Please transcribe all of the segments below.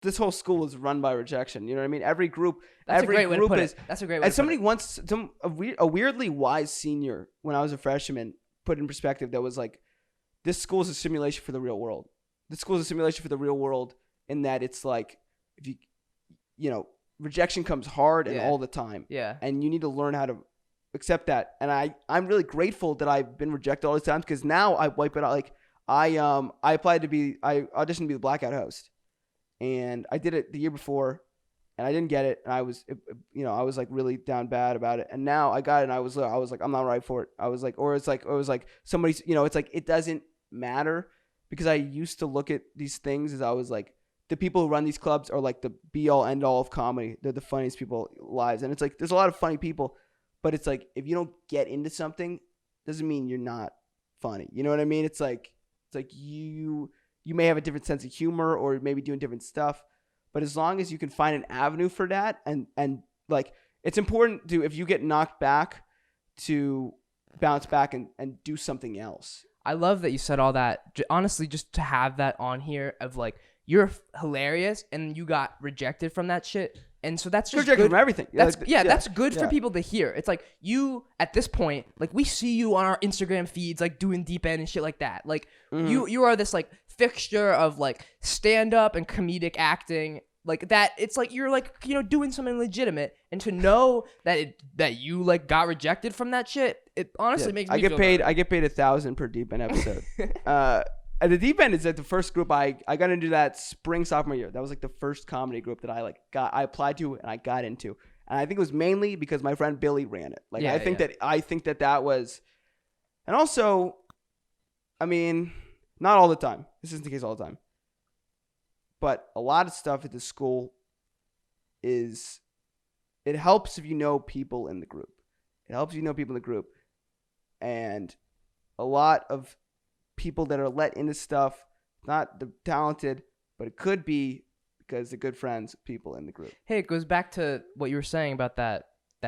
this whole school is run by rejection. You know what I mean? Every group, That's every a great way to group put is. it. That's a great way. And to somebody put it. once, a weirdly wise senior when I was a freshman put in perspective that was like, this school is a simulation for the real world. This school is a simulation for the real world in that it's like, if rejection comes hard and all the time. Yeah. And you need to learn how to accept that. And I'm really grateful that I've been rejected all these times because now I wipe it out. Like I auditioned to be the blackout host, and I did it the year before, and I didn't get it, and I was like really down bad about it. And now I got it, and I was like, I'm not right for it. I was like, or it was like somebody's, it's like it doesn't matter because I used to look at these things as I was like, the people who run these clubs are like the be all end all of comedy. They're the funniest people lives, and it's like there's a lot of funny people, but it's like if you don't get into something, doesn't mean you're not funny. You know what I mean? It's like you may have a different sense of humor or maybe doing different stuff, but as long as you can find an avenue for that, and like it's important to, if you get knocked back, to bounce back and do something else. I love that you said all that. Honestly, just to have that on here of like, you're hilarious and you got rejected from that shit. And so that's just rejected good from everything. That's good for Yeah. people to hear. It's like you at this point, like we see you on our Instagram feeds, like doing deep end and shit like that. Like you are this like fixture of like stand up and comedic acting, like that. It's like you're like doing something legitimate, and to know that you like got rejected from that shit, it honestly makes me I get feel paid. better. I get paid $1,000 per deep end episode. And the deep end is at the first group I got into that spring sophomore year. That was like the first comedy group that I applied to and I got into. And I think it was mainly because my friend Billy ran it. Like I think that was, and also, I mean, not all the time. This isn't the case all the time. But a lot of stuff at the school it helps if you know people in the group. It helps you know people in the group. And a lot of people that are let into stuff, not the talented, but it could be because they're good friends, people in the group. Hey, it goes back to what you were saying about that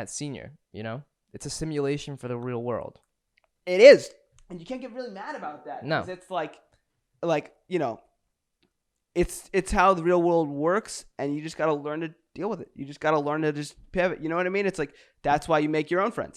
senior, It's a simulation for the real world. It is. And you can't get really mad about that. No. Because it's it's how the real world works, and you just got to learn to deal with it. You just got to learn to just pivot. You know what I mean? It's like, that's why you make your own friends.